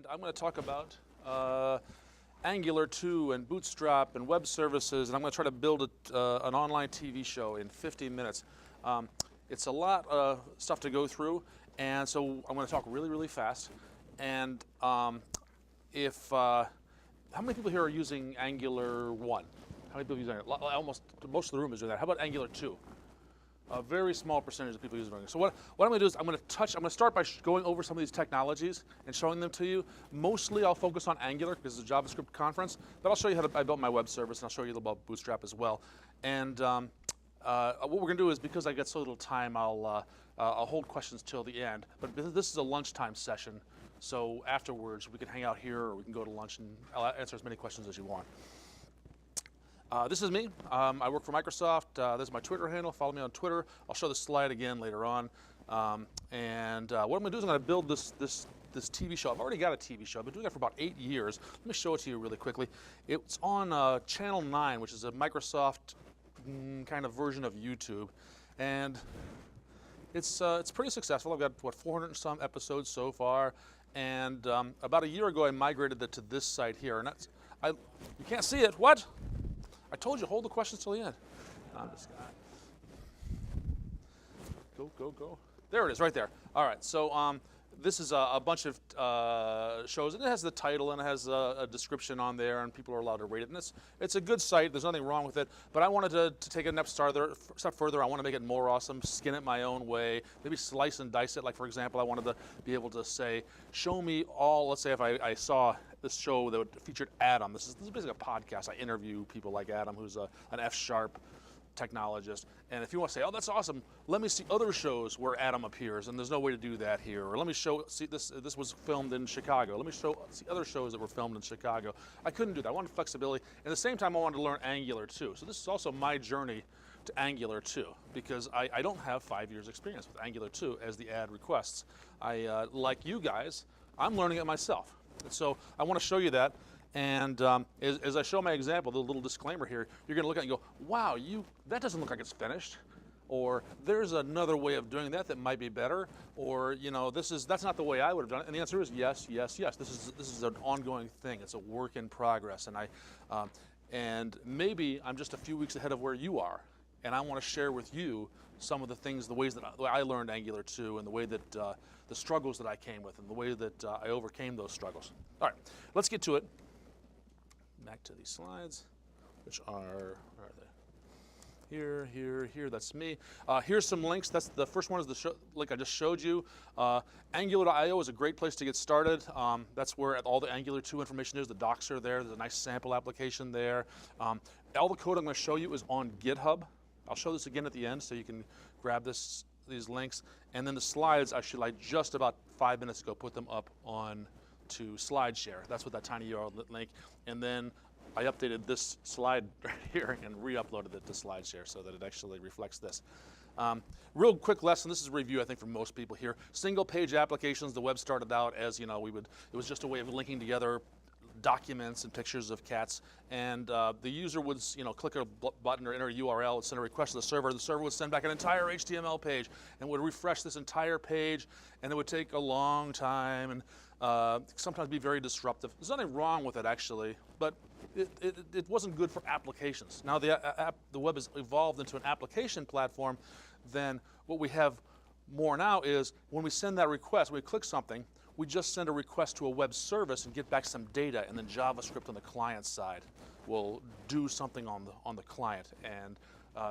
and I'm going to talk about Angular 2 and Bootstrap and Web Services, and I'm going to try to build an online TV show in 50 minutes. It's a lot of stuff to go through, and so I'm going to talk really, really fast. And how many people here are using Angular 1? How many people are using it? Almost most of the room is doing that. How about Angular 2? A very small percentage of people using it. So what I'm going to do is I'm going to start by going over some of these technologies and showing them to you. Mostly I'll focus on Angular because it's a JavaScript conference, but I'll show you how I built my web service, and I'll show you about Bootstrap as well. And what we're going to do is, because I get so little time, I'll hold questions till the end. But this is a lunchtime session, so afterwards we can hang out here or we can go to lunch, and I'll answer as many questions as you want. This is me. I work for Microsoft. This is my Twitter handle. Follow me on Twitter. I'll show the slide again later on. What I'm going to do is I'm going to build this TV show. I've already got a TV show. I've been doing it for about 8 years. Let me show it to you really quickly. It's on Channel 9, which is a Microsoft kind of version of YouTube, and it's pretty successful. I've got 400 and some episodes so far, and about a year ago I migrated it to this site here, and you can't see it. What? I told you, hold the questions till the end. I'm just gonna go. There it is, right there. All right, so this is a bunch of shows, and it has the title, and it has a description on there, and people are allowed to rate it. And it's a good site. There's nothing wrong with it. But I wanted to take it a step further. I want to make it more awesome, skin it my own way, maybe slice and dice it. Like, for example, I wanted to be able to say, show me all, let's say if I saw this show that featured Adam. This is basically a podcast. I interview people like Adam, who's an F# technologist. And if you want to say, oh, that's awesome, let me see other shows where Adam appears, and there's no way to do that here. Or let me see this was filmed in Chicago. Let me see other shows that were filmed in Chicago. I couldn't do that. I wanted flexibility. At the same time, I wanted to learn Angular 2. So this is also my journey to Angular 2, because I don't have 5 years experience with Angular 2 as the ad requests. Like you guys, I'm learning it myself. So I want to show you that, and as I show my example, the little disclaimer here, you're going to look at it and go, wow, that doesn't look like it's finished, or there's another way of doing that might be better, or that's not the way I would have done it. And the answer is yes, yes, yes. This is an ongoing thing. It's a work in progress, and maybe I'm just a few weeks ahead of where you are, and I want to share with you some of the things, the ways that I learned Angular 2, and the way that the struggles that I came with, and the way that I overcame those struggles. All right, let's get to it. Back to these slides, which are, where are they? Here, that's me. Here's some links. That's the first one is the link I just showed you. Angular.io is a great place to get started. That's where all the Angular 2 information is. The docs are there. There's a nice sample application there. All the code I'm going to show you is on GitHub. I'll show this again at the end so you can grab these links. And then the slides, I just about 5 minutes ago put them up on to SlideShare. That's what that tiny URL link. And then I updated this slide right here and re-uploaded it to SlideShare so that it actually reflects this. Real quick lesson. This is a review, I think, for most people here. Single page applications. The web started out as, it was just a way of linking together documents and pictures of cats, and the user would click a button or enter a URL and send a request to the server. The server would send back an entire HTML page and would refresh this entire page, and it would take a long time and sometimes be very disruptive. There's nothing wrong with it, actually, but it wasn't good for applications. Now the web has evolved into an application platform. Then what we have more now is when we send that request, when we click something, we just send a request to a web service and get back some data, and then JavaScript on the client side will do something on the client. And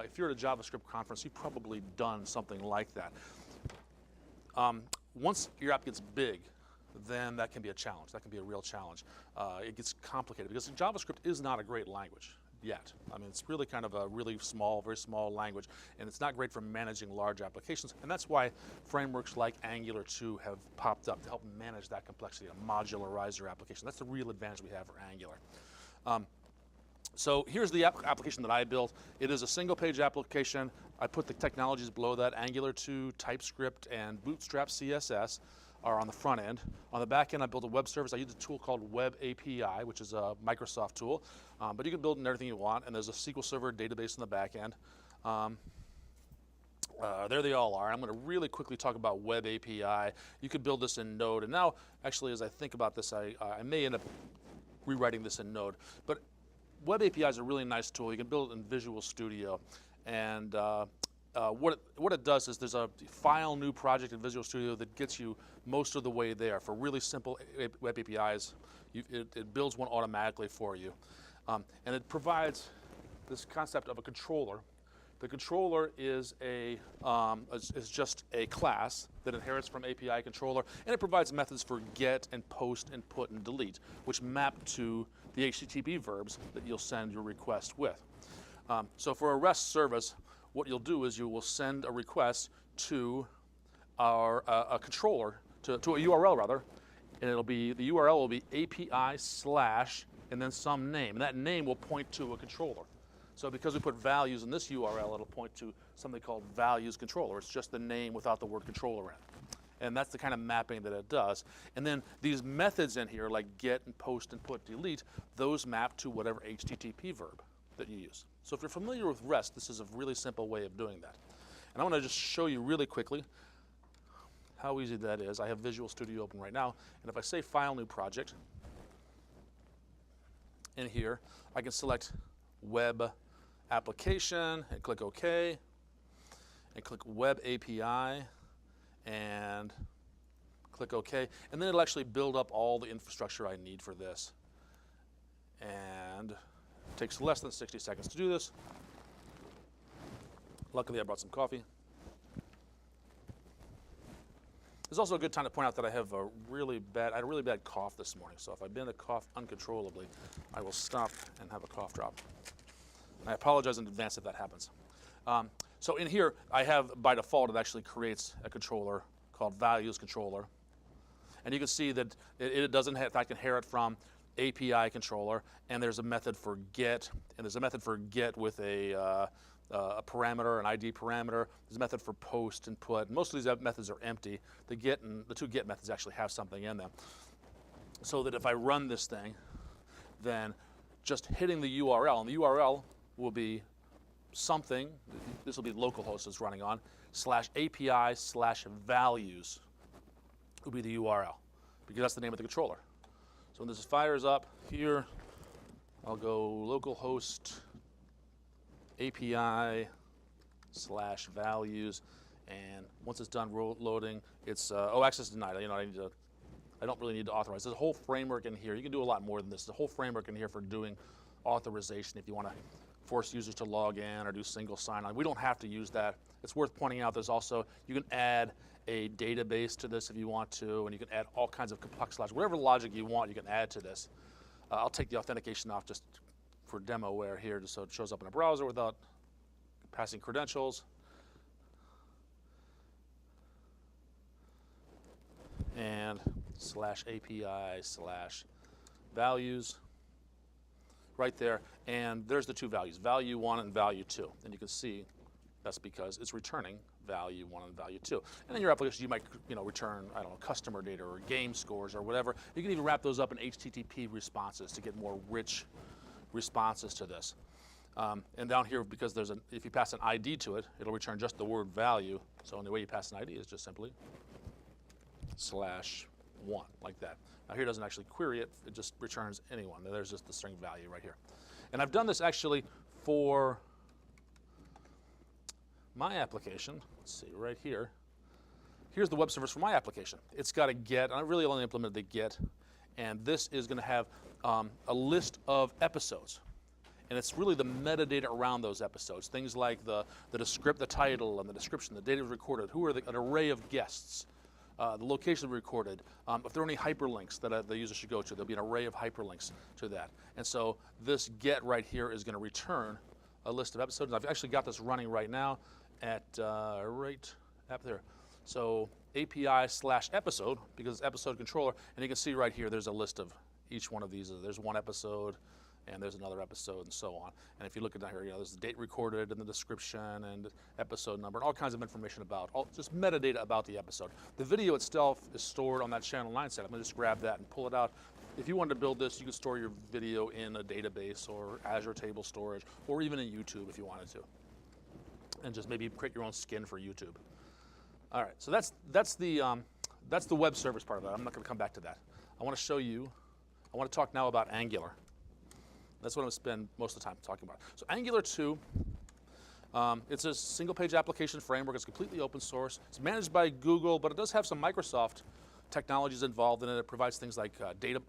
if you're at a JavaScript conference, you've probably done something like that. Once your app gets big, then that can be a challenge. That can be a real challenge. It gets complicated because JavaScript is not a great language yet. I mean, it's really kind of a very small language, and it's not great for managing large applications, and that's why frameworks like Angular 2 have popped up to help manage that complexity, a modularize your application. That's the real advantage we have for Angular. So here's the application that I built. It is a single page application. I put the technologies below that. Angular 2, TypeScript, and Bootstrap CSS are on the front end. On the back end, I built a web service. I used a tool called Web API, which is a Microsoft tool. But you can build in everything you want, and there's a SQL Server database in the back end. There they all are. I'm going to really quickly talk about Web API. You could build this in Node, and now, actually, as I think about this, I may end up rewriting this in Node. But Web API is a really nice tool. You can build it in Visual Studio, and what it does is there's a file new project in Visual Studio that gets you most of the way there. For really simple Web APIs, it builds one automatically for you, and it provides this concept of a controller. The controller is just a class that inherits from API controller, and it provides methods for get and post and put and delete, which map to the HTTP verbs that you'll send your request with. So for a REST service, what you'll do is you will send a request to a controller, to a URL rather, and the URL will be API/ and then some name, and that name will point to a controller. So because we put values in this URL, it'll point to something called values controller. It's just the name without the word controller in it. And that's the kind of mapping that it does. And then these methods in here, like get and post and put, delete, those map to whatever HTTP verb that you use. So if you're familiar with REST, this is a really simple way of doing that. And I want to just show you really quickly how easy that is. I have Visual Studio open right now, and if I say File New Project, in here, I can select Web Application and click OK, and click Web API and click OK, and then it'll actually build up all the infrastructure I need for this. And it takes less than 60 seconds to do this. Luckily, I brought some coffee. It's also a good time to point out that I have a really bad cough this morning, so if I begin to cough uncontrollably, I will stop and have a cough drop. I apologize in advance if that happens. So in here, I have, by default, it actually creates a controller called values controller. And you can see that it doesn't, in fact, inherit from API controller, and there's a method for get, and there's a method for get with a parameter, an ID parameter. There's a method for post and put. Most of these methods are empty. The get and the two get methods actually have something in them. So that if I run this thing, then just hitting the URL, and the URL will be something, this will be localhost it's running on, /API/values will be the URL, because that's the name of the controller. So when this fires up here, I'll go localhost API/values, and once it's done loading, it's access denied. I don't really need to authorize. There's a whole framework in here. You can do a lot more than this. There's a whole framework in here for doing authorization if you want to force users to log in or do single sign-on. We don't have to use that. It's worth pointing out there's also, you can add a database to this if you want to, and you can add all kinds of complex logic. Whatever logic you want, you can add to this. I'll take the authentication off just for demoware here, just so it shows up in a browser without passing credentials. And /API/values right there, and there's the two values, value 1 and value 2. And you can see that's because it's returning value 1 and value 2. And in your application, you might return, I don't know, customer data or game scores or whatever. You can even wrap those up in HTTP responses to get more rich responses to this. And down here, because if you pass an ID to it, it'll return just the word value. So the way you pass an ID is just simply /1, like that. Now here it doesn't actually query it, it just returns anyone. There's just the string value right here. And I've done this actually for my application. Let's see, right here. Here's the web service for my application. It's got a get, and I really only implemented the get, and this is going to have a list of episodes. And it's really the metadata around those episodes, things like the title and the description, the date it was recorded, an array of guests, the location recorded, if there are any hyperlinks that the user should go to, there'll be an array of hyperlinks to that. And so this get right here is going to return a list of episodes. And I've actually got this running right now at right up there. So API/episode, because it's episode controller, and you can see right here there's a list of each one of these. There's one episode, and there's another episode, and so on. And if you look at down here, there's the date recorded and the description and episode number and all kinds of information about, just metadata about the episode. The video itself is stored on that Channel 9 set. I'm going to just grab that and pull it out. If you wanted to build this, you could store your video in a database or Azure Table Storage, or even in YouTube if you wanted to. and just maybe create your own skin for YouTube. All right, so that's the web service part of that. I'm not going to come back to that. I want to show you. I want to talk now about Angular. That's what I'm going to spend most of the time talking about. So Angular 2, it's a single-page application framework. It's completely open source. It's managed by Google, but it does have some Microsoft technologies involved in it. It provides things like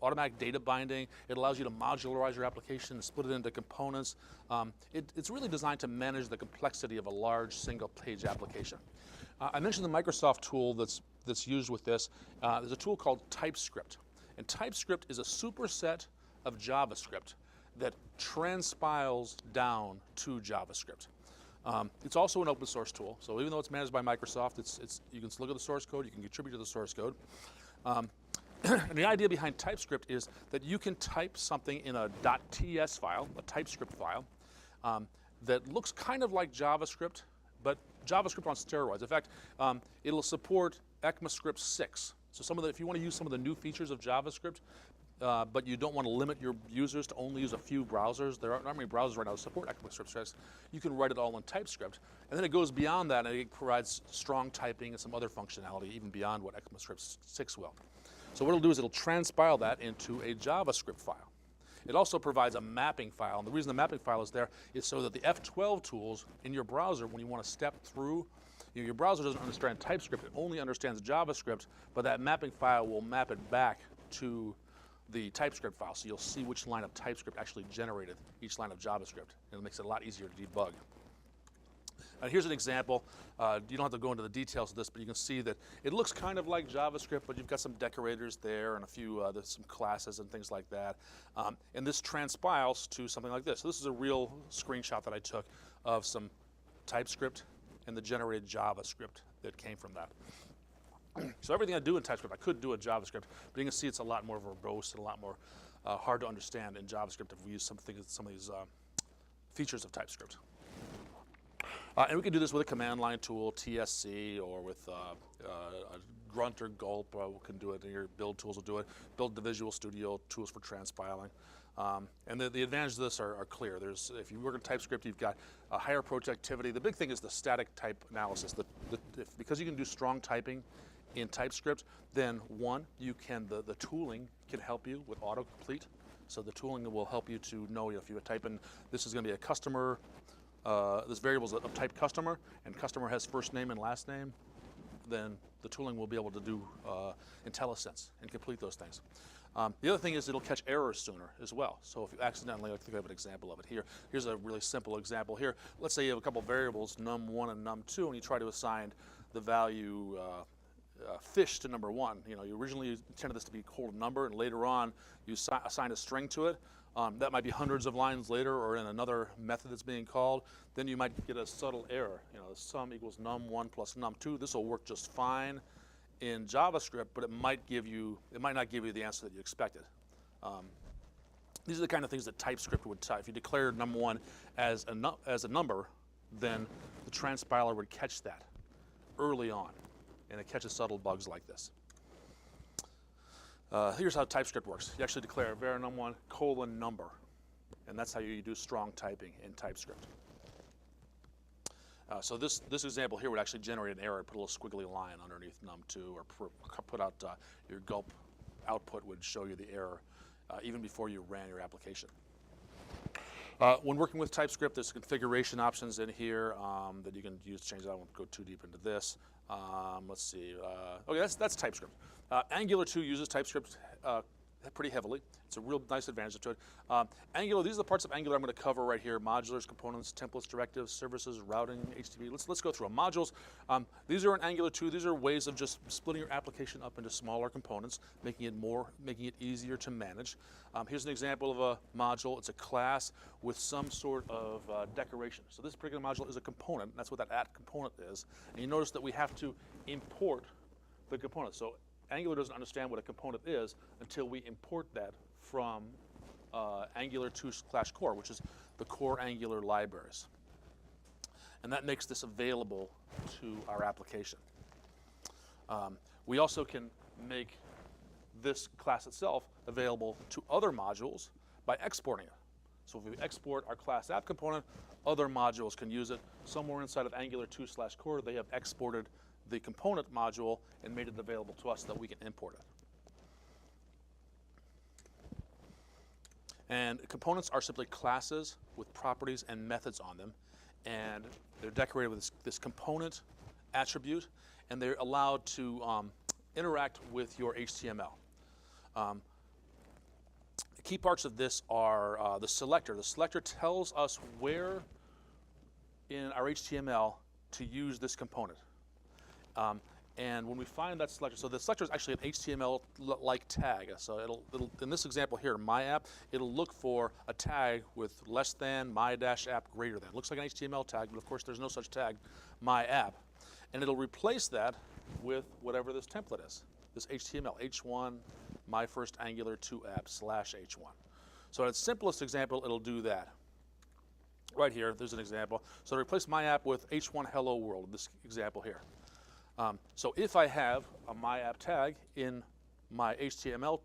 automatic data binding. It allows you to modularize your application and split it into components. It's really designed to manage the complexity of a large single-page application. I mentioned the Microsoft tool that's used with this. There's a tool called TypeScript. And TypeScript is a superset of JavaScript that transpiles down to JavaScript. It's also an open source tool, so even though it's managed by Microsoft, you can look at the source code, you can contribute to the source code. And the idea behind TypeScript is that you can type something in a .ts file, a TypeScript file, that looks kind of like JavaScript, but JavaScript on steroids. In fact, it'll support ECMAScript 6. So if you want to use some of the new features of JavaScript, but you don't want to limit your users to only use a few browsers. There aren't many browsers right now that support ECMAScript 6. You can write it all in TypeScript. And then it goes beyond that, and it provides strong typing and some other functionality even beyond what ECMAScript 6 will. So what it'll do is it'll transpile that into a JavaScript file. It also provides a mapping file, and the reason the mapping file is there is so that the F12 tools in your browser, when you want to step through, your browser doesn't understand TypeScript, it only understands JavaScript, but that mapping file will map it back to the TypeScript file, so you'll see which line of TypeScript actually generated each line of JavaScript, and it makes it a lot easier to debug. Here's an example. You don't have to go into the details of this, but you can see that it looks kind of like JavaScript, but you've got some decorators there and a few, there's some classes and things like that. And this transpiles to something like this. So this is a real screenshot that I took of some TypeScript and the generated JavaScript that came from that. So everything I do in TypeScript, I could do in JavaScript, but you can see it's a lot more verbose and a lot more hard to understand in JavaScript if we use some of these features of TypeScript. And we can do this with a command line tool, TSC, or with Grunt or Gulp. We can do it. Your build tools will do it. Build the Visual Studio tools for transpiling. And the advantages of this are clear. If you work in TypeScript, you've got a higher productivity. The big thing is the static type analysis. Because you can do strong typing in TypeScript, then the tooling can help you with autocomplete. So the tooling will help you to know if you type in, this is going to be a customer, this variable is of type customer, and customer has first name and last name, then the tooling will be able to do IntelliSense and complete those things. The other thing is it'll catch errors sooner as well. So if you accidentally, I think I have an example of it here. Here's a really simple example here. Let's say you have a couple variables, num1 and num2, and you try to assign the value fish to number 1. You originally intended this to be called a number, and later on you assign a string to it. That might be hundreds of lines later or in another method that's being called. Then you might get a subtle error. The sum equals num1 plus num2. This will work just fine in JavaScript, but it might not give you the answer that you expected. These are the kind of things that TypeScript would type. If you declared num1 as a number, then the transpiler would catch that early on, and it catches subtle bugs like this. Here's how TypeScript works. You actually declare var num1 colon number, and that's how you do strong typing in TypeScript. So this example here would actually generate an error, put a little squiggly line underneath num2, or put out your gulp output would show you the error even before you ran your application. When working with TypeScript, there's configuration options in here that you can use to change that. I won't go too deep into this. Let's see. Okay, that's TypeScript. Angular 2 uses TypeScript pretty heavily. It's a real nice advantage to it. Angular, these are the parts of Angular I'm going to cover right here: modulars, components, templates, directives, services, routing, HTTP. Let's go through them. Modules, these are in Angular 2. These are ways of just splitting your application up into smaller components, making it easier to manage. Here's an example of a module. It's a class with some sort of decoration. So this particular module is a component. That's what that component is. And you notice that we have to import the component. So Angular doesn't understand what a component is until we import that from Angular 2/core, which is the core Angular libraries. And that makes this available to our application. We also can make this class itself available to other modules by exporting it. So if we export our class app component, other modules can use it. Somewhere inside of Angular 2/core, they have exported the component module and made it available to us so that we can import it. And components are simply classes with properties and methods on them, and they're decorated with this component attribute, and they're allowed to interact with your HTML. The key parts of this are the selector. The selector tells us where in our HTML to use this component. And when we find that selector, so the selector is actually an HTML-like tag. So it'll, in this example here, my app, it'll look for a tag with less than, my-app, greater than. It looks like an HTML tag, but of course there's no such tag, my app. And it'll replace that with whatever this template is, this HTML, H1, my first Angular 2 app /H1. So in its simplest example, it'll do that. Right here, there's an example. So to replace my app with H1 hello world, this example here. So if I have a my app tag in my HTML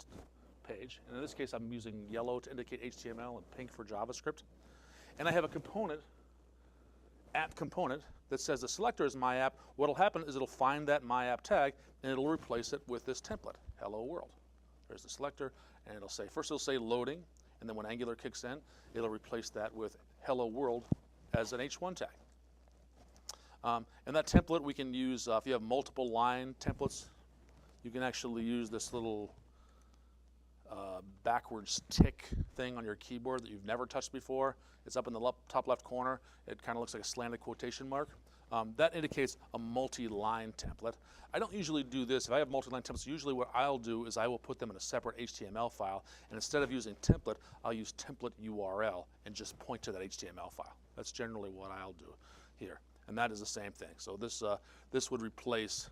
page, and in this case I'm using yellow to indicate HTML and pink for JavaScript, and I have a component, app component, that says the selector is my app, what'll happen is it'll find that my app tag and it'll replace it with this template, hello world. There's the selector, and it'll say, first it'll say loading, and then when Angular kicks in, it'll replace that with hello world as an H1 tag. And that template we can use, if you have multiple line templates, you can actually use this little backwards tick thing on your keyboard that you've never touched before. It's up in the top left corner. It kind of looks like a slanted quotation mark. That indicates a multi-line template. I don't usually do this. If I have multi-line templates, usually what I'll do is I will put them in a separate HTML file, and instead of using template, I'll use template URL and just point to that HTML file. That's generally what I'll do here. And that is the same thing. So this would replace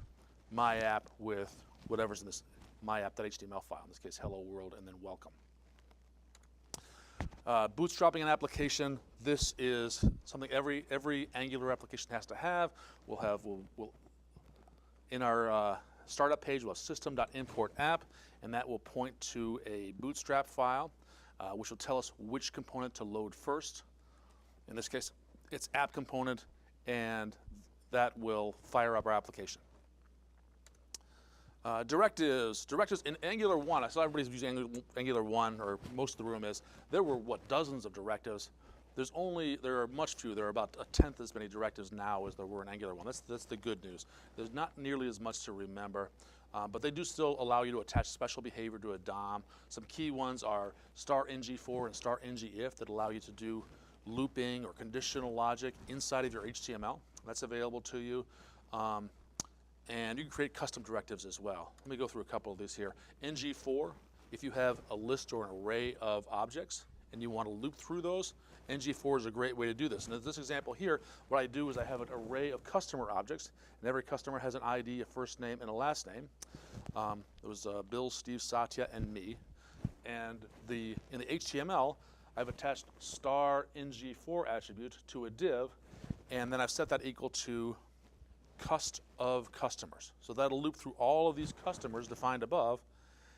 my app with whatever's in this my app.html file, in this case hello world and then welcome. Bootstrapping an application, this is something every Angular application has to have. We'll in our startup page, we'll have system.import app, and that will point to a Bootstrap file, which will tell us which component to load first. In this case, it's app component, and that will fire up our application. Directives in Angular 1, I saw everybody's using Angular 1, or most of the room is. There were, dozens of directives. There are much few. There are about 1/10 as many directives now as there were in Angular 1. That's the good news. There's not nearly as much to remember, but they do still allow you to attach special behavior to a DOM. Some key ones are *ng4 and *ngIf that allow you to do looping or conditional logic inside of your HTML. That's available to you. And you can create custom directives as well. Let me go through a couple of these here. ng4, if you have a list or an array of objects and you want to loop through those, ng4 is a great way to do this. And in this example here, what I do is I have an array of customer objects, and every customer has an ID, a first name, and a last name. It was Bill, Steve, Satya, and me. And in the HTML, I've attached *ng4 attribute to a div, and then I've set that equal to cust of customers. So that'll loop through all of these customers defined above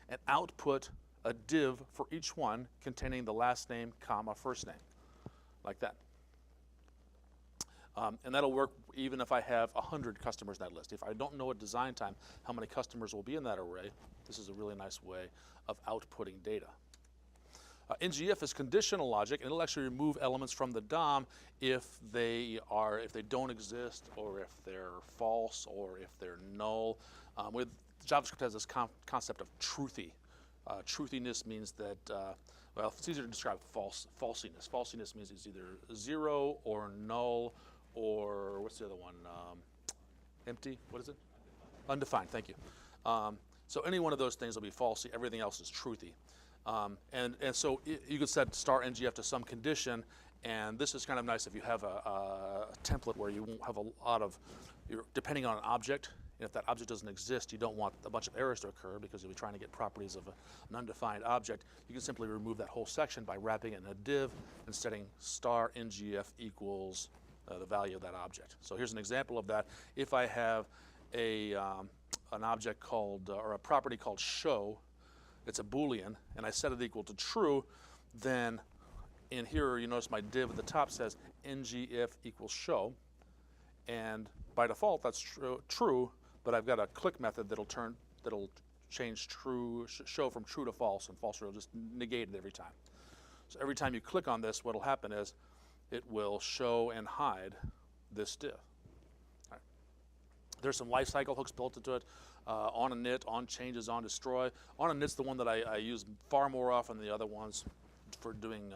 and output a div for each one containing the last name, comma, first name, like that. And that'll work even if I have 100 customers in that list. If I don't know at design time how many customers will be in that array, this is a really nice way of outputting data. ngIf is conditional logic, and it'll actually remove elements from the DOM if they don't exist, or if they're false, or if they're null. With JavaScript has this concept of truthy. Truthiness means that, well, it's easier to describe falsiness. Falsiness means it's either 0 or null, or what's the other one? Empty. What is it? Undefined. Thank you. So any one of those things will be falsy. Everything else is truthy. And so you could set *ngIf to some condition, and this is kind of nice if you have a template where you won't have a lot of, depending on an object, and if that object doesn't exist, you don't want a bunch of errors to occur because you'll be trying to get properties of an undefined object. You can simply remove that whole section by wrapping it in a div and setting *ngIf equals the value of that object. So here's an example of that. If I have an object called, or a property called show, it's a Boolean, and I set it equal to true, then in here, you notice my div at the top says ngIf equals show, and by default that's true, but I've got a click method that'll change show from true to false, and false will just negate it every time. So every time you click on this, what'll happen is it will show and hide this div. All right. There's some LifeCycle hooks built into it. On init, on changes, on destroy. On init's the one that I use far more often than the other ones for doing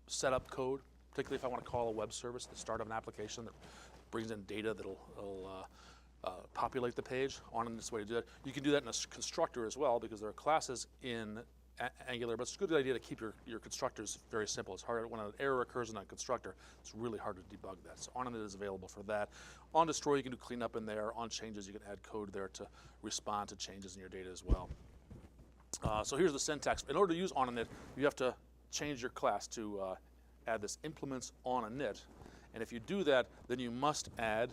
setup code, particularly if I want to call a web service at the start of an application that brings in data that'll populate the page. On init's the way to do that. You can do that in a constructor as well, because there are classes in Angular, but it's a good idea to keep your constructors very simple. It's hard when an error occurs in a constructor. It's really hard to debug that. So onInit is available for that. On destroy, you can do cleanup in there. On changes, you can add code there to respond to changes in your data as well. So here's the syntax. In order to use onInit, you have to change your class to add this implements onInit. And if you do that, then you must add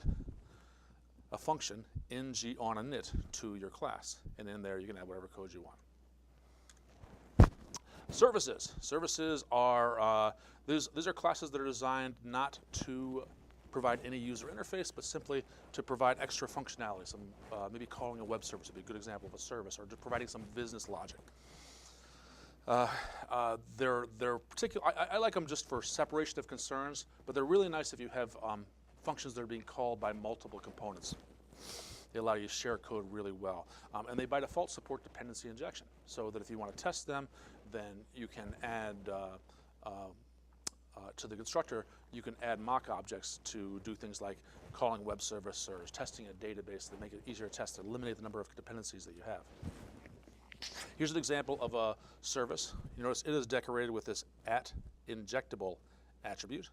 a function ngOnInit to your class. And in there, you can add whatever code you want. Services. Services are, these are classes that are designed not to provide any user interface, but simply to provide extra functionality. Some, maybe calling a web service would be a good example of a service, or just providing some business logic. They're particular. I like them just for separation of concerns, but they're really nice if you have functions that are being called by multiple components. They allow you to share code really well. And they by default support dependency injection, so that if you want to test them, then you can add to the constructor, you can add mock objects to do things like calling web service or testing a database that make it easier to test and eliminate the number of dependencies that you have. Here's an example of a service. You notice it is decorated with this @injectable attribute.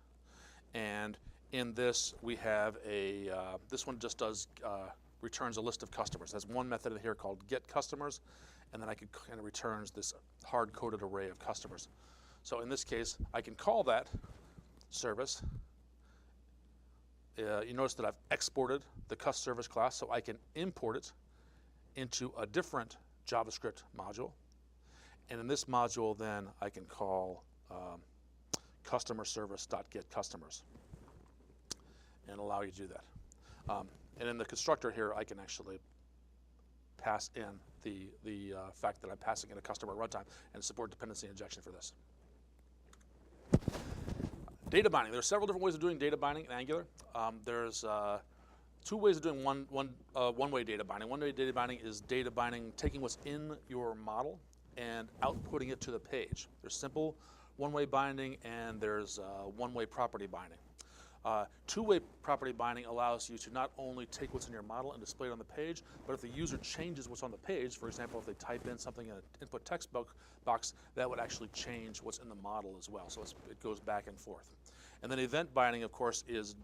And in this, we have a, this one just does, returns a list of customers. There's one method in here called getCustomers, and then I can kind of returns this hard-coded array of customers. So in this case, I can call that service. You notice that I've exported the custService class, so I can import it into a different JavaScript module. And in this module, then I can call customerService.getCustomers and allow you to do that. And in the constructor here, I can actually pass in the fact that I'm passing in a customer runtime and support dependency injection for this. Data binding. There are several different ways of doing data binding in Angular. There's two ways of doing one-way data binding. One-way data binding is data binding, taking what's in your model and outputting it to the page. There's simple one-way binding, and there's one-way property binding. Two-way property binding allows you to not only take what's in your model and display it on the page, but if the user changes what's on the page, for example, if they type in something in an input text box, that would actually change what's in the model as well. So it goes back and forth. And then event binding, of course, is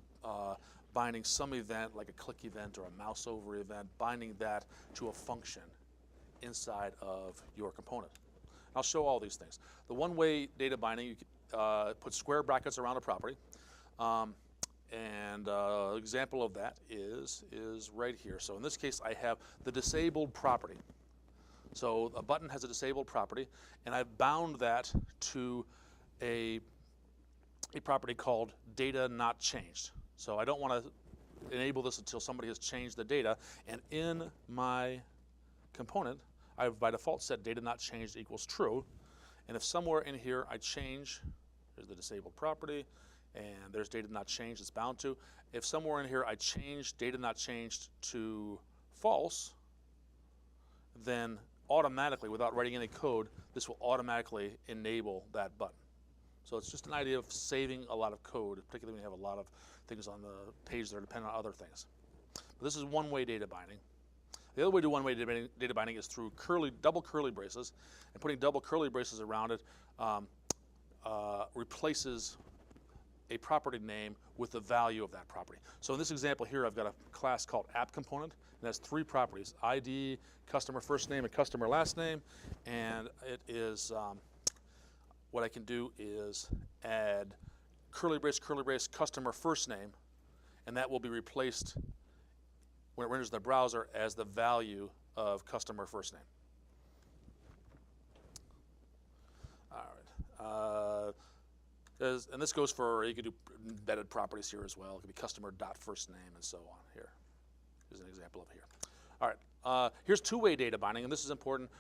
binding some event, like a click event or a mouse over event, binding that to a function inside of your component. I'll show all these things. The one-way data binding, you can put square brackets around a property. And an example of that is right here. So in this case, I have the disabled property. So a button has a disabled property, and I've bound that to a property called data not changed. So I don't want to enable this until somebody has changed the data. And in my component, I've by default set data not changed equals true. And if somewhere in here I change, there's the disabled property, and there's data not changed, it's bound to. If somewhere in here I change data not changed to false, then automatically, without writing any code, this will automatically enable that button. So it's just an idea of saving a lot of code, particularly when you have a lot of things on the page that are dependent on other things. But this is one-way data binding. The other way to do one-way data binding is through double curly braces, and putting double curly braces around it replaces a property name with the value of that property. So in this example here, I've got a class called app_component, and it has three properties: ID, customer first name, and customer last name. And it is, what I can do is add curly brace, customer first name, and that will be replaced when it renders the browser as the value of customer first name. All And this goes for, you could do embedded properties here as well. It could be customer.firstname and so on here. Here's an example of it here. All right, here's two-way data binding, and this is important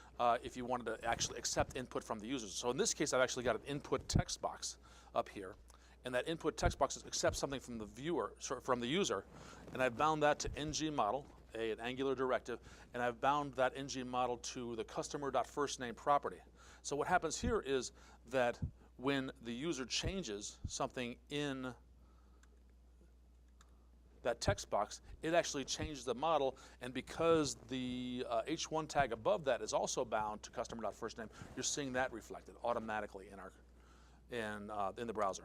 if you wanted to actually accept input from the users. So in this case, I've actually got an input text box up here, and that input text box accepts something from the viewer, from the user, and I've bound that to ng model, an Angular directive, and I've bound that ng model to the customer.firstname property. So what happens here is that when the user changes something in that text box, it actually changes the model, and because the h1 tag above that is also bound to customer.firstname, you're seeing that reflected automatically in the browser.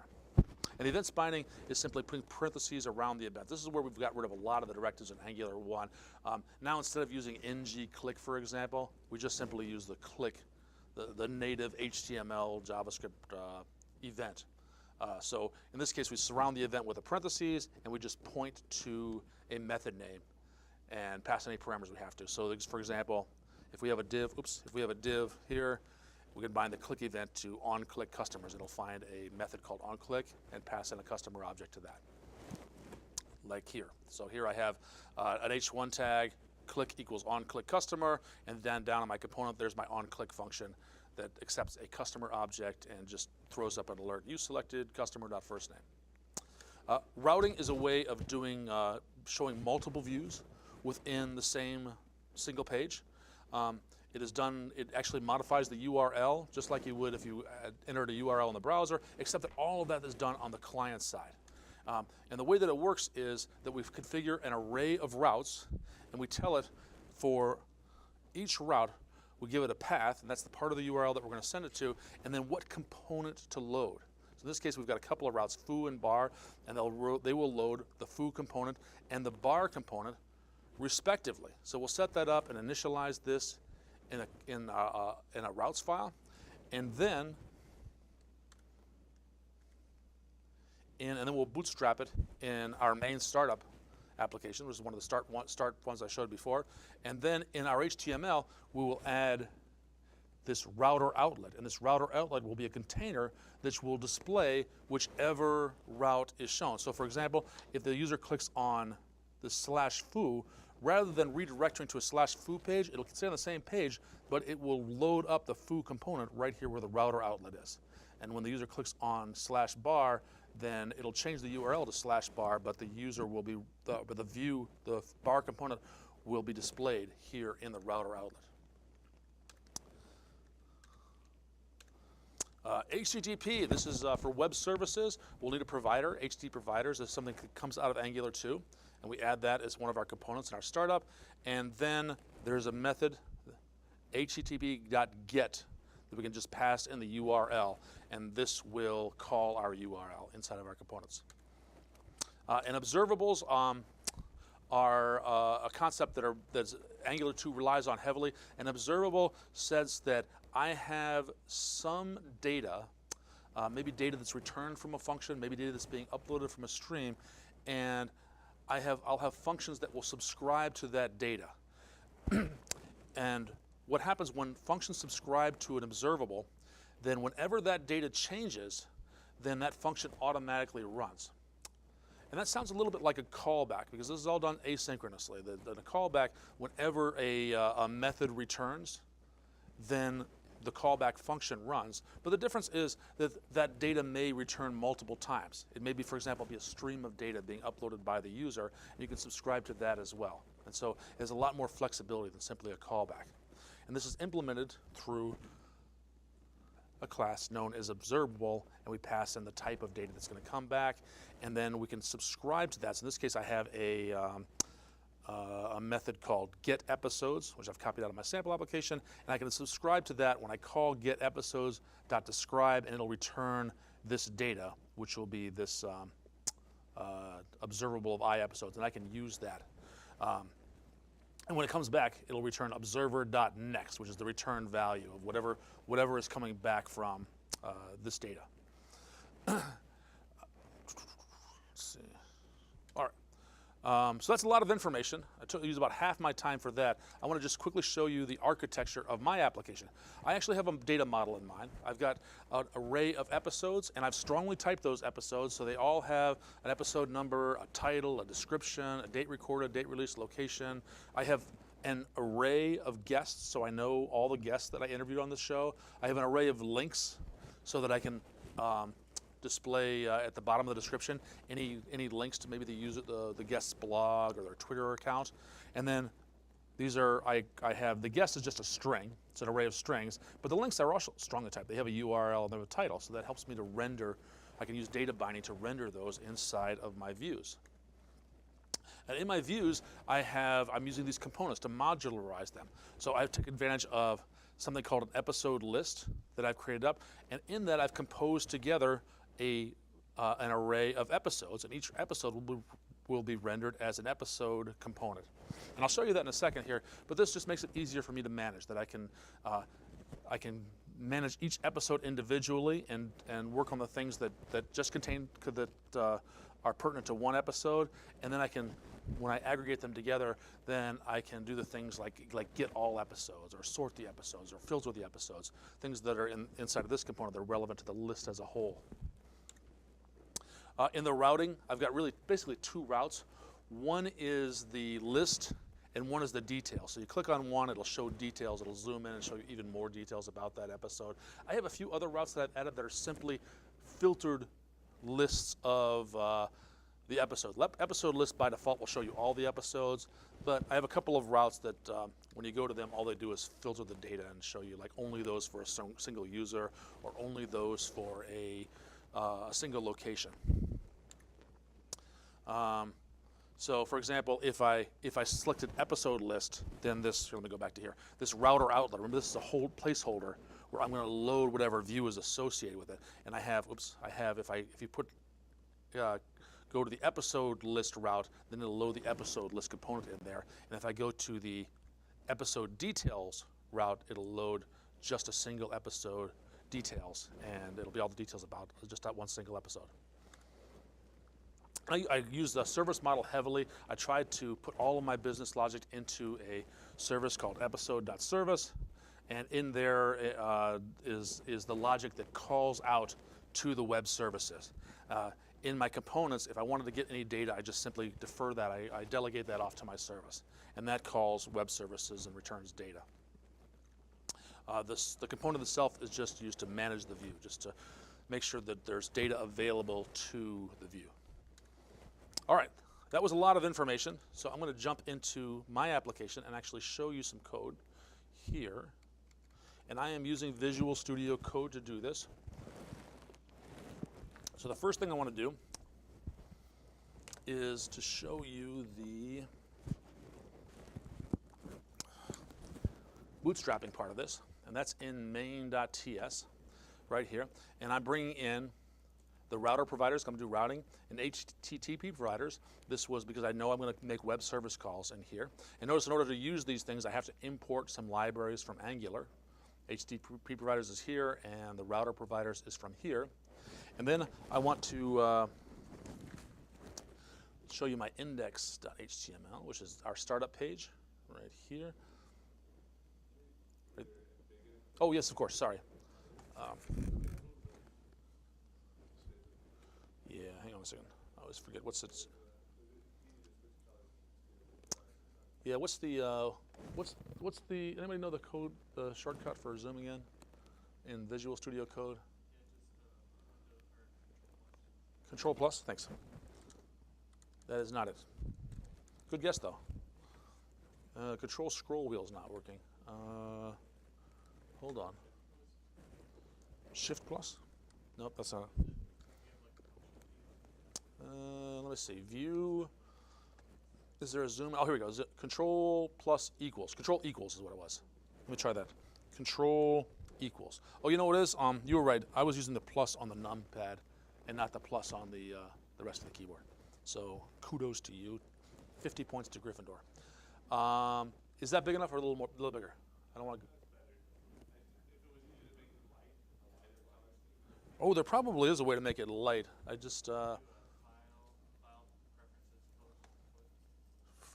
And events binding is simply putting parentheses around the event. This is where we've got rid of a lot of the directives in Angular 1. Now instead of using ng click, for example, we just simply use the click, the native HTML JavaScript event. So in this case, we surround the event with a parentheses, and we just point to a method name and pass any parameters we have to. So for example, if we have a div, here, we can bind the click event to onClick customers. It'll find a method called onClick and pass in a customer object to that, like here. So here I have an h1 tag, click equals onClick customer, and then down on my component, there's my onClick function that accepts a customer object and just throws up an alert. You selected customer.firstname. Routing is a way of doing showing multiple views within the same single page. It actually modifies the URL just like you would if you entered a URL in the browser, except that all of that is done on the client side. And the way that it works is that we configure an array of routes, and we tell it for each route, we give it a path, and that's the part of the URL that we're going to send it to, and then what component to load. So in this case, we've got a couple of routes, foo and bar, and they will load the foo component and the bar component respectively. So we'll set that up and initialize this in a routes file, and then we'll bootstrap it in our main startup application, which is one of the start ones I showed before. And then in our HTML, we will add this router outlet, and this router outlet will be a container that will display whichever route is shown. So for example, if the user clicks on the /foo, rather than redirecting to a /foo page, it'll stay on the same page, but it will load up the foo component right here where the router outlet is. And when the user clicks on /bar, then it'll change the URL to /bar, but the user will be, the bar component will be displayed here in the router outlet. HTTP, this is for web services. We'll need a provider. HTTP providers is something that comes out of Angular 2, and we add that as one of our components in our startup. And then there's a method, http.get, that we can just pass in the URL, and this will call our URL inside of our components. And observables are a concept that Angular 2 relies on heavily. An observable says that I have some data, maybe data that's returned from a function, maybe data that's being uploaded from a stream, and I'll have functions that will subscribe to that data. And what happens when functions subscribe to an observable, then whenever that data changes, then that function automatically runs. And that sounds a little bit like a callback, because this is all done asynchronously. The callback, whenever a method returns, then the callback function runs. But the difference is that that data may return multiple times. It may be, for example, be a stream of data being uploaded by the user, and you can subscribe to that as well. And so it has a lot more flexibility than simply a callback. And this is implemented through a class known as Observable, and we pass in the type of data that's going to come back, and then we can subscribe to that. So in this case, I have a method called getEpisodes, which I've copied out of my sample application, and I can subscribe to that when I call getEpisodes.describe, and it'll return this data, which will be this observable of iEpisodes, and I can use that. And when it comes back, it'll return observer.next, which is the return value of whatever is coming back from this data. Let's see. All So that's a lot of information. I used about half my time for that. I want to just quickly show you the architecture of my application. I actually have a data model in mind. I've got an array of episodes, and I've strongly typed those episodes so they all have an episode number, a title, a description, a date recorded, date released, location. I have an array of guests, so I know all the guests that I interviewed on the show. I have an array of links so that I can display at the bottom of the description any links to maybe the guest's blog or their Twitter account. And then these are, I have, the guest is just a string. It's an array of strings, but the links are also strongly typed. They have a URL and they have a title, so that helps me to render. I can use data binding to render those inside of my views. And in my views, I'm using these components to modularize them. So I take advantage of something called an episode list that I've created up, and in that I've composed together an array of episodes, and each episode will be rendered as an episode component. And I'll show you that in a second here, but this just makes it easier for me to manage, that I can manage each episode individually and work on the things that are pertinent to one episode, and then I can, when I aggregate them together, then I can do the things like get all episodes, or sort the episodes, or filter the episodes, things that are inside of this component that are relevant to the list as a whole. In the routing, I've got really basically two routes. One is the list, and one is the details. So you click on one, it'll show details, it'll zoom in and show you even more details about that episode. I have a few other routes that I've added that are simply filtered lists of the episode. Episode list by default will show you all the episodes, but I have a couple of routes that when you go to them, all they do is filter the data and show you like only those for a single user, or only those for a single location. So for example, if I selected episode list, then this, let me go back to here, this router outlet, remember this is a whole placeholder where I'm going to load whatever view is associated with it. And I have, if you put, go to the episode list route, then it'll load the episode list component in there. And if I go to the episode details route, it'll load just a single episode details, and it'll be all the details about just that one single episode. I use the service model heavily. I tried to put all of my business logic into a service called episode.service, and in there is the logic that calls out to the web services. In my components, if I wanted to get any data, I just simply defer that. I delegate that off to my service, and that calls web services and returns data. The component itself is just used to manage the view, just to make sure that there's data available to the view. All right, that was a lot of information, so I'm going to jump into my application and actually show you some code here. And I am using Visual Studio Code to do this. So the first thing I want to do is to show you the bootstrapping part of this, and that's in main.ts right here. And I'm bringing in the router providers, I'm going to do routing, and HTTP providers. This was because I know I'm going to make web service calls in here. And notice in order to use these things, I have to import some libraries from Angular. HTTP providers is here, and the router providers is from here. And then I want to show you my index.html, which is our startup page right here. Right. Oh, yes, of course, sorry. Yeah, hang on a second. I always forget what's it. Yeah, what's the anybody know the code, the shortcut for zooming in Visual Studio Code? Control plus, thanks. That is not it. Good guess though. Control scroll wheel's not working. Hold on. Shift plus? Nope, that's not it. Let me see. View. Is there a zoom? Oh, here we go. Is it Control plus equals? Control equals is what it was. Let me try that. Control equals. Oh, you know what it is? You were right. I was using the plus on the numpad and not the plus on the rest of the keyboard. So kudos to you. 50 points to Gryffindor. Is that big enough or a little bigger? I don't want to. Oh, there probably is a way to make it light. I just.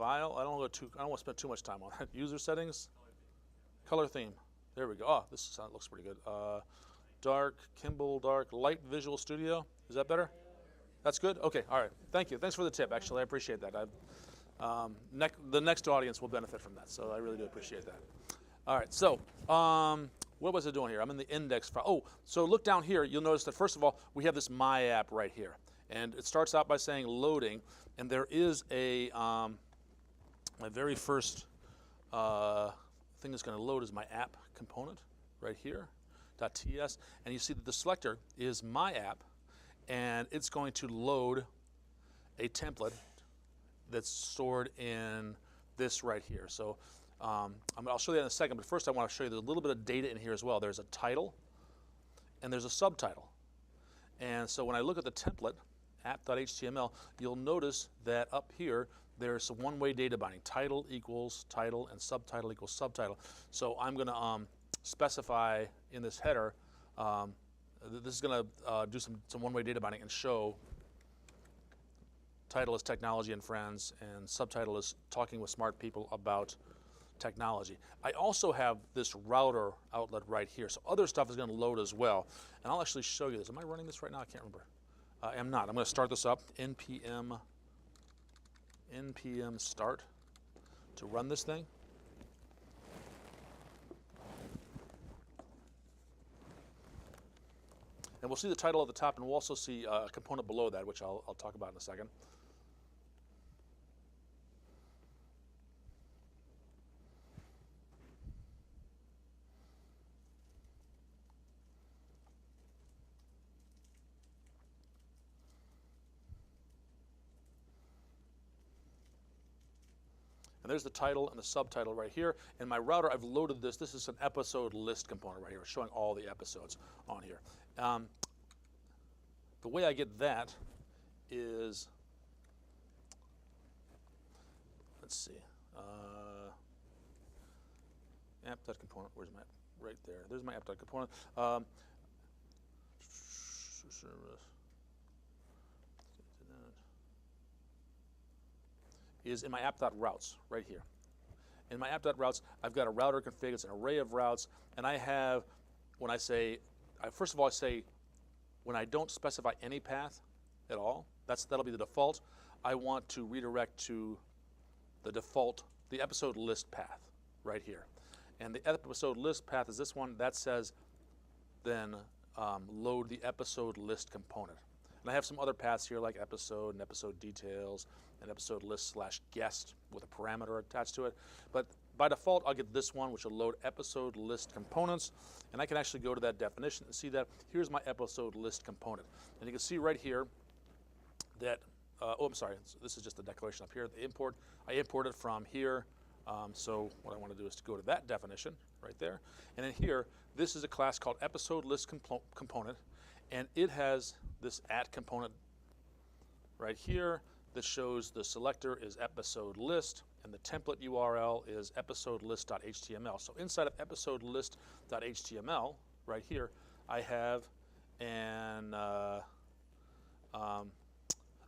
File. I don't want to spend too much time on that. User settings, color theme. There we go. Oh, this looks pretty good. Dark, Kimball, dark, light Visual Studio. Is that better? That's good? Okay, all right. Thank you. Thanks for the tip, actually. I appreciate that. The next audience will benefit from that, so I really do appreciate that. All right, so what was I doing here? I'm in the index file. Oh, so look down here. You'll notice that, first of all, we have this My App right here. And it starts out by saying loading, and there is my very first thing that's going to load is my app component right here, .ts, and you see that the selector is My App, and it's going to load a template that's stored in this right here. So I'll show you that in a second, but first I want to show you there's a little bit of data in here as well. There's a title, and there's a subtitle. And so when I look at the template, app.html, you'll notice that up here there's some one-way data binding. Title equals title and subtitle equals subtitle. So I'm going to specify in this header, this is going to do some one-way data binding and show title is technology and friends and subtitle is talking with smart people about technology. I also have this router outlet right here, so other stuff is going to load as well. And I'll actually show you this. Am I running this right now? I can't remember. I am not. I'm going to start this up, npm start, to run this thing. And we'll see the title at the top, and we'll also see a component below that, which I'll talk about in a second. And there's the title and the subtitle right here. In my router, I've loaded this. This is an episode list component right here, showing all the episodes on here. The way I get that is, let's see, app.component, where's my, right there. There's my app.component. Is in my app.routes right here. In my app.routes, I've got a router config. It's an array of routes, and I have, when I say, first of all, I say when I don't specify any path at all, that'll be the default. I want to redirect to the default, the episode list path right here. And the episode list path is this one. That says then load the episode list component. And I have some other paths here like episode and episode details and episode list / guest with a parameter attached to it. But by default, I'll get this one, which will load episode list components. And I can actually go to that definition and see that here's my episode list component. And you can see right here that, oh, I'm sorry, this is just the declaration up here. The import, I import it from here. So what I want to do is to go to that definition right there. And in here, this is a class called episode list component. And it has this @component right here that shows the selector is episode list and the template URL is episode list.html. So inside of episode list.html right here, I have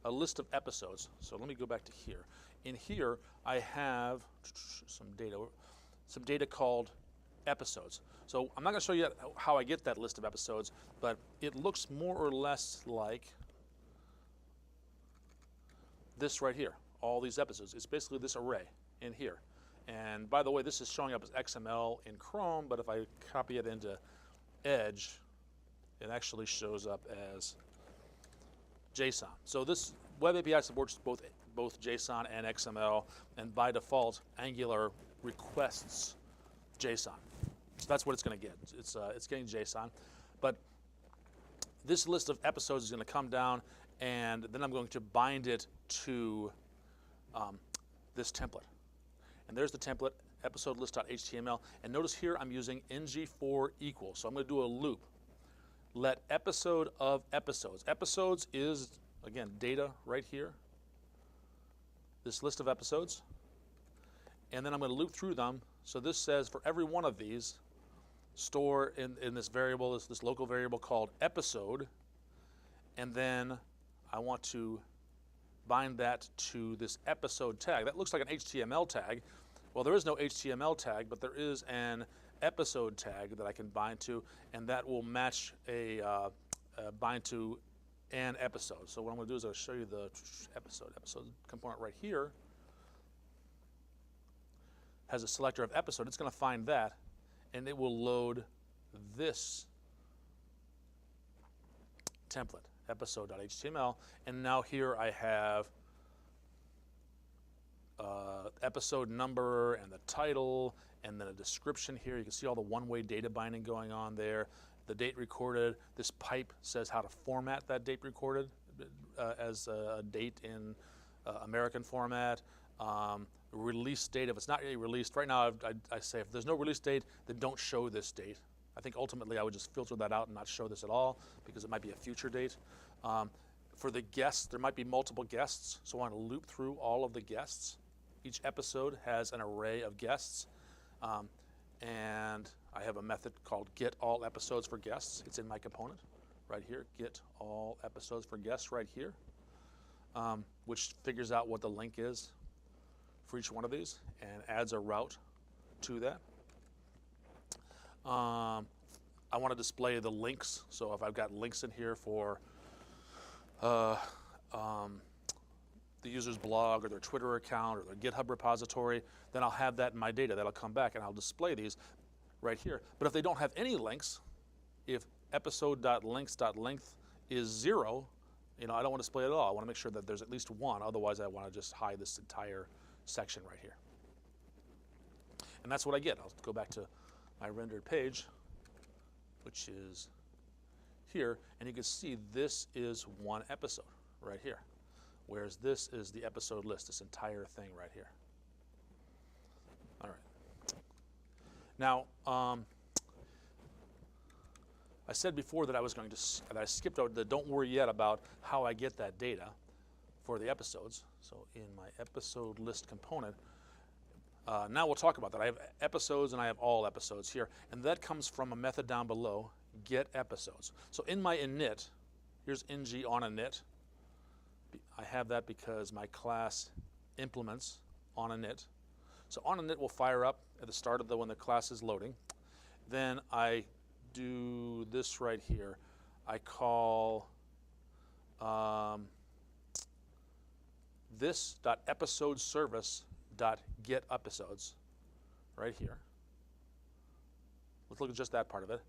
a list of episodes. So let me go back to here. In here, I have some data called episodes. So I'm not going to show you how I get that list of episodes, but it looks more or less like this right here, all these episodes. It's basically this array in here. And by the way, this is showing up as XML in Chrome, but if I copy it into Edge, it actually shows up as JSON. So this Web API supports both JSON and XML, and by default, Angular requests JSON. So that's what it's going to get. It's getting JSON. But this list of episodes is going to come down, and then I'm going to bind it to this template. And there's the template, episode list.html. And notice here I'm using ng4 equals. So I'm going to do a loop. Let episode of episodes. Episodes is, again, data right here. This list of episodes. And then I'm going to loop through them. So this says for every one of these, store in this variable, this local variable called episode. And then I want to bind that to this episode tag. That looks like an HTML tag. Well, there is no HTML tag, but there is an episode tag that I can bind to, and that will match bind to an episode. So what I'm going to do is I'll show you the episode component right here. Has a selector of episode. It's going to find that, and it will load this template, episode.html, and now here I have episode number and the title and then a description here. You can see all the one-way data binding going on there. The date recorded. This pipe says how to format that date recorded as a date in American format. Release date, if it's not yet released. Right now I say if there's no release date, then don't show this date. I think ultimately I would just filter that out and not show this at all because it might be a future date. For the guests, there might be multiple guests, so I want to loop through all of the guests. Each episode has an array of guests, and I have a method called get all episodes for guests. It's in my component right here, get all episodes for guests right here, which figures out what the link is for each one of these and adds a route to that. I want to display the links, so if I've got links in here for the user's blog or their Twitter account or their GitHub repository, then I'll have that in my data. That'll come back and I'll display these right here. But if they don't have any links, if episode.links.length is 0, I don't want to display it at all. I want to make sure that there's at least one. Otherwise, I want to just hide this entire section right here. And that's what I get. I'll go back to my rendered page, which is here, and you can see this is one episode right here, whereas this is the episode list, this entire thing right here. All right. Now, I said before that I was going to, that I skipped over the don't worry yet about how I get that data for the episodes. So in my episode list component, now we'll talk about that. I have episodes and I have all episodes here, and that comes from a method down below, get episodes. So in my init, here's ng on init. I have that because my class implements on init. So on init will fire up at the start of when the class is loading. Then I do this right here. I call this.episodeService.getEpisodes right here. Let's look at just that part of it.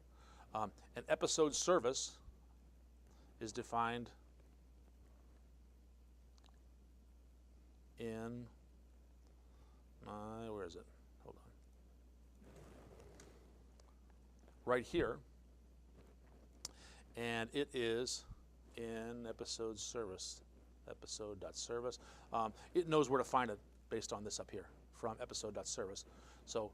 An episode service is defined in my, where is it? Hold on. Right here. And it is in episode service, episode.service. It knows where to find it based on this up here from episode.service. So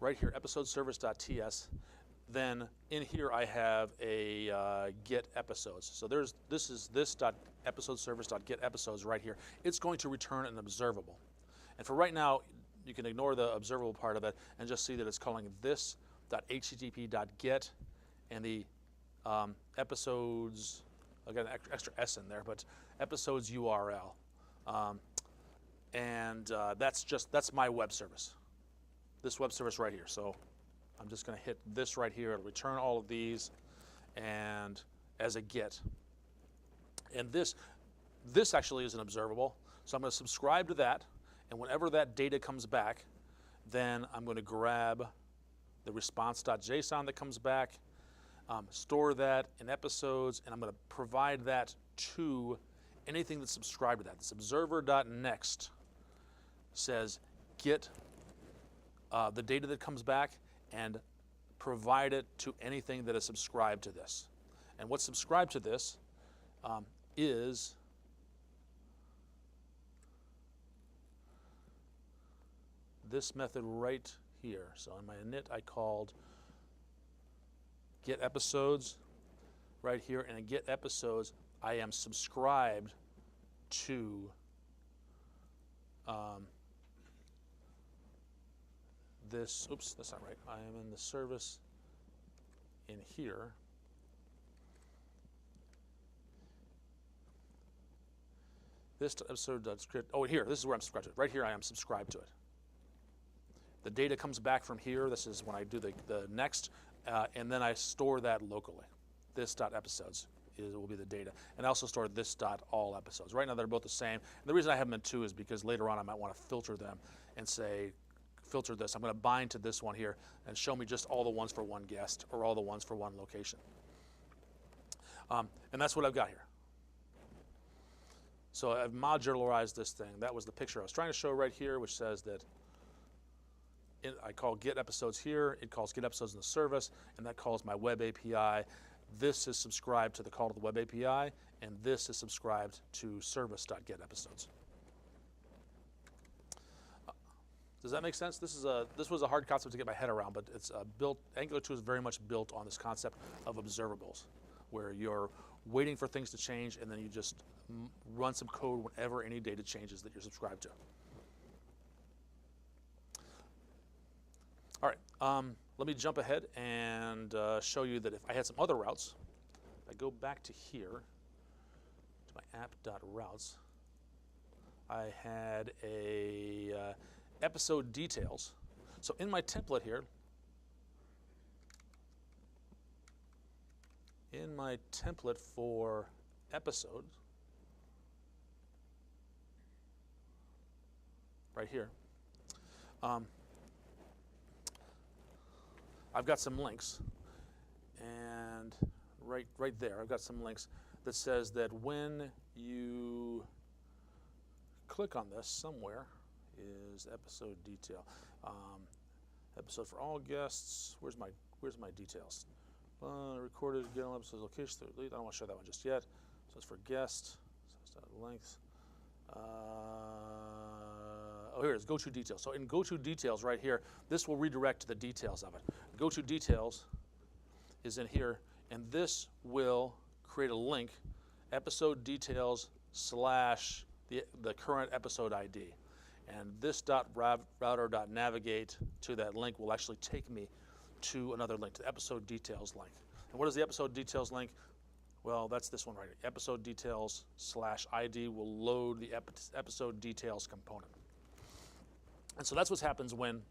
right here, episodeservice.ts. Then in here I have a get episodes. So this is this.episodeservice.getEpisodes right here. It's going to return an observable. And for right now, you can ignore the observable part of it and just see that it's calling this.http.get and the episodes, I got an extra S in there, but episodes URL. That's my web service. This web service right here. So I'm just going to hit this right here. It'll return all of these and as a get. And this actually is an observable. So I'm going to subscribe to that, and whenever that data comes back, then I'm going to grab the response.json that comes back, store that in episodes, and I'm going to provide that to anything that's subscribed to that. This observer.next says get the data that comes back and provide it to anything that is subscribed to this. And what's subscribed to this is this method right here. So in my init, I called get episodes right here, and in get episodes, I am subscribed to this. Oops, that's not right. I am in the service in here. This episode.script, oh, here, this is where I'm subscribed to it. Right here I am subscribed to it. The data comes back from here. This is when I do the next, and then I store that locally. This.episodes will be the data. And I also store this.all episodes. Right now they're both the same. And the reason I have them in two is because later on I might want to filter them and say, filter this. I'm going to bind to this one here and show me just all the ones for one guest or all the ones for one location. And that's what I've got here. So I've modularized this thing. That was the picture I was trying to show right here, which says that I call get episodes here, it calls get episodes in the service, and that calls my web API. This is subscribed to the call to the web API, and this is subscribed to service.getEpisodes. Does that make sense? This was a hard concept to get my head around, but it's Angular 2 is very much built on this concept of observables, where you're waiting for things to change, and then you just run some code whenever any data changes that you're subscribed to. All right, let me jump ahead and show you that if I had some other routes, if I go back to here, to my app.routes, I had a episode details. So in my template here, in my template for episodes, right here, I've got some links, and right there, I've got some links that says that when you click on this somewhere is episode detail. Episode for all guests. Where's my details? Recorded again on episode location. I don't want to show that one just yet. So it's for guest. So it's length. Oh, here it is, go to details. So in go to details right here, this will redirect to the details of it. Go to details is in here, and this will create a link, episode details / the current episode ID. And this .router.navigate to that link will actually take me to another link, to the episode details link. And what is the episode details link? Well, that's this one right here. Episode details / ID will load the episode details component. And so that's what happens when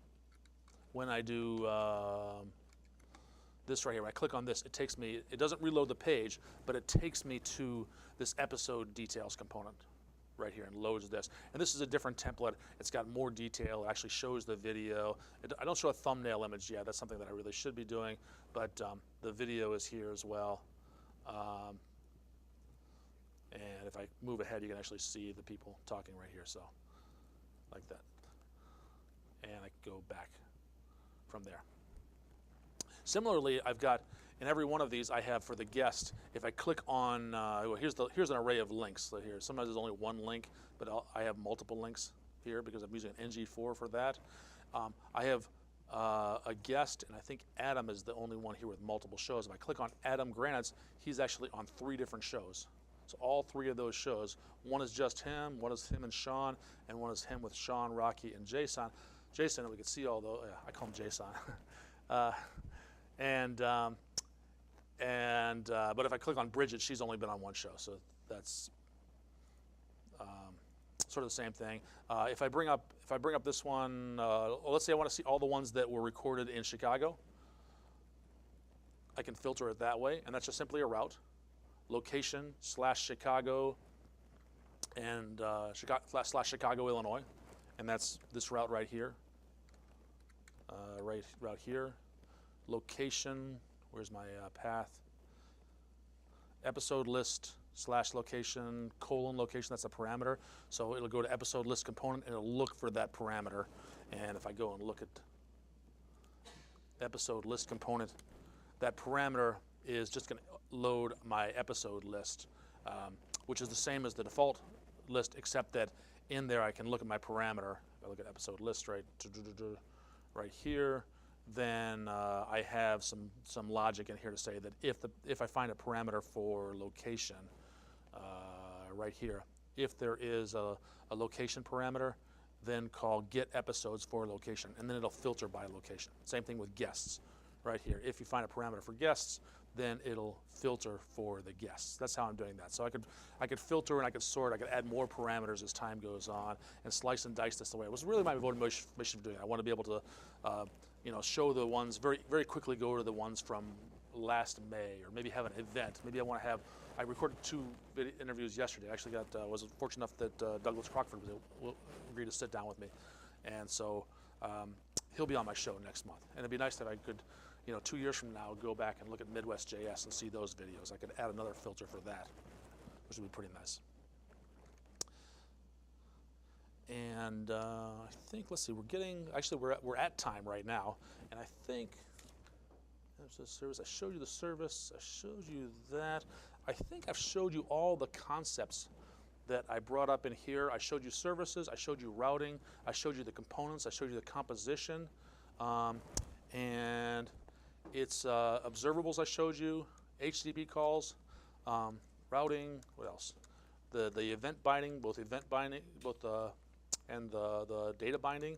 I do this right here. When I click on this, it takes me, it doesn't reload the page, but it takes me to this episode details component right here and loads this. And this is a different template. It's got more detail. It actually shows the video. I don't show a thumbnail image yet. That's something that I really should be doing, but the video is here as well. And if I move ahead, you can actually see the people talking right here, so like that. And I go back from there. Similarly, I've got, in every one of these I have for the guest, if I click on, well, here's an array of links. So here, sometimes there's only one link, but I have multiple links here because I'm using an ng4 for that. I have a guest, and I think Adam is the only one here with multiple shows. If I click on Adam Granitz, he's actually on 3 different shows. So all 3 of those shows, one is just him, one is him and Sean, and one is him with Sean, Rocky, and Jason. Jason, we can see all those. Yeah, I call him Jason. But if I click on Bridget, she's only been on 1 show, so that's sort of the same thing. If I bring up this one, let's say I want to see all the ones that were recorded in Chicago. I can filter it that way, and that's just simply a route. Location / Chicago and / Chicago, Illinois, and that's this route right here. Route here. Location, where's my path? Episode list / location, location, that's a parameter. So it'll go to episode list component and it'll look for that parameter. And if I go and look at episode list component, that parameter is just going to load my episode list, which is the same as the default list, except that in there I can look at my parameter. If I look at episode list right here, then I have some logic in here to say that if I find a parameter for location right here, if there is a location parameter, then call get episodes for location, and then it'll filter by location. Same thing with guests right here. If you find a parameter for guests, then it'll filter for the guests. That's how I'm doing that. So I could filter and I could sort. I could add more parameters as time goes on and slice and dice this the way. It was really my motivation for doing it. I want to be able to, show the ones very quickly. Go to the ones from last May, or maybe have an event. Maybe I recorded 2 interviews yesterday. I actually was fortunate enough that Douglas Crockford will agree to sit down with me, and so he'll be on my show next month. And it'd be nice that I could, 2 years from now, go back and look at Midwest.js and see those videos. I could add another filter for that, which would be pretty nice. And I think, let's see, we're at time right now, and I think there's a service. I showed you the service. I showed you that. I think I've showed you all the concepts that I brought up in here. I showed you services. I showed you routing. I showed you the components. I showed you the composition, and it's observables. I showed you HTTP calls, routing. What else? The event binding, and the data binding,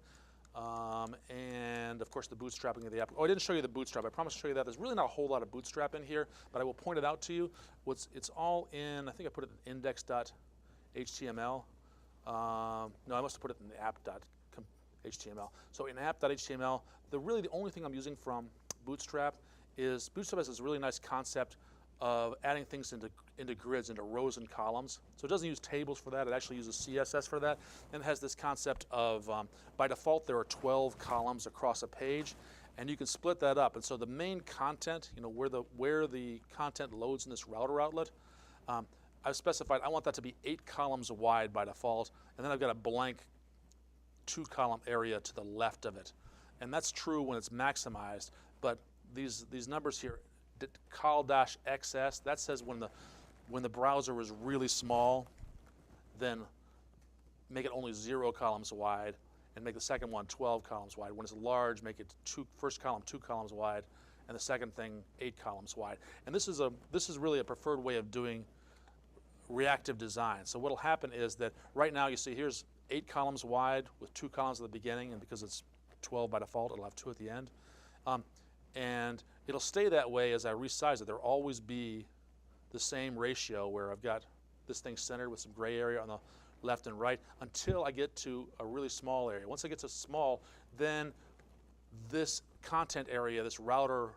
and of course the bootstrapping of the app. Oh, I didn't show you the bootstrap. I promised to show you that. There's really not a whole lot of bootstrap in here, but I will point it out to you. It's all in, I think I put it in index.html. No, I must have put it in the app.html. So in app.html, the only thing I'm using from Bootstrap has this really nice concept of adding things into grids, into rows and columns. So it doesn't use tables for that. It actually uses CSS for that. And it has this concept of, by default, there are 12 columns across a page, and you can split that up. And so the main content, where the content loads in this router outlet, I've specified I want that to be 8 columns wide by default, and then I've got a blank 2-column area to the left of it. And that's true when it's maximized, but these numbers here, col-xs, that says when the browser is really small, then make it only 0 columns wide, and make the second one 12 columns wide. When it's large, make it first column 2 columns wide, and the second thing 8 columns wide. And this is really a preferred way of doing reactive design. So what'll happen is that right now you see here's 8 columns wide with 2 columns at the beginning, and because it's 12 by default, it'll have 2 at the end. And it'll stay that way as I resize it. There'll always be the same ratio where I've got this thing centered with some gray area on the left and right until I get to a really small area. Once I get to small, then this content area, this router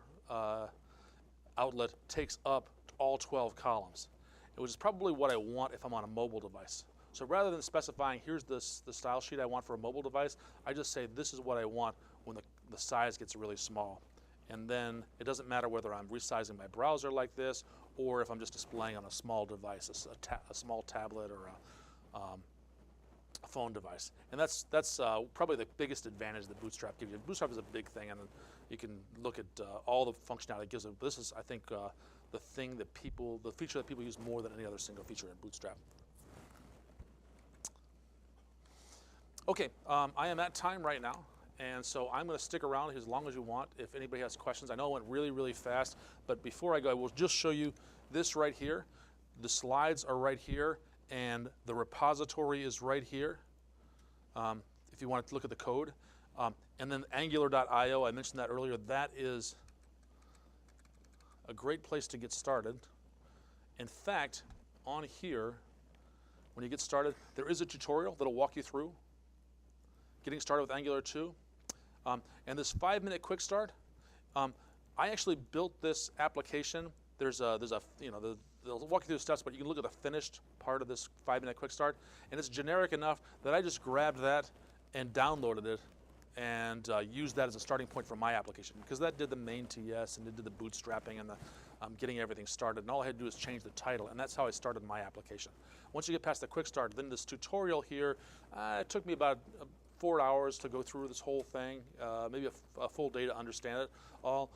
outlet, takes up all 12 columns, which is probably what I want if I'm on a mobile device. So rather than specifying here's the style sheet I want for a mobile device, I just say this is what I want when the size gets really small. And then it doesn't matter whether I'm resizing my browser like this or if I'm just displaying on a small device, a small tablet or a phone device. And that's probably the biggest advantage that Bootstrap gives you. Bootstrap is a big thing, and you can look at all the functionality it gives it. This is, I think, the feature that people use more than any other single feature in Bootstrap. Okay, I am at time right now. And so I'm going to stick around as long as you want if anybody has questions. I know it went really, really fast, but before I go, I will just show you this right here. The slides are right here, and the repository is right here if you want to look at the code. And then Angular.io, I mentioned that earlier. That is a great place to get started. In fact, on here, when you get started, there is a tutorial that'll walk you through getting started with Angular 2. And this 5-minute quick start, I actually built this application. They'll walk you through the steps, but you can look at the finished part of this 5-minute quick start, and it's generic enough that I just grabbed that and downloaded it and used that as a starting point for my application, because that did the main TS and it did the bootstrapping and the getting everything started, and all I had to do is change the title, and that's how I started my application. Once you get past the quick start, then this tutorial here, it took me about 4 hours to go through this whole thing, maybe a full day to understand it all.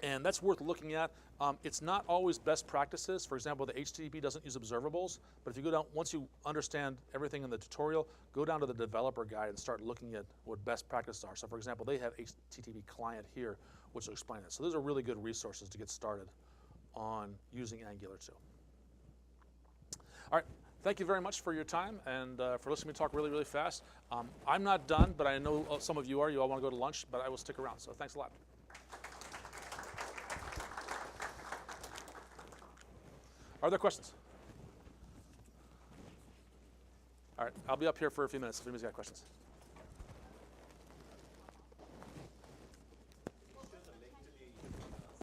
And that's worth looking at. It's not always best practices. For example, the HTTP doesn't use observables, but if you go down, once you understand everything in the tutorial, go down to the developer guide and start looking at what best practices are. So for example, they have HTTP client here, which will explain it. So those are really good resources to get started on using Angular 2. All right. Thank you very much for your time and for listening to me talk really, really fast. I'm not done, but I know some of you are. You all want to go to lunch, but I will stick around. So thanks a lot. Are there questions? All right, I'll be up here for a few minutes if anybody's got questions.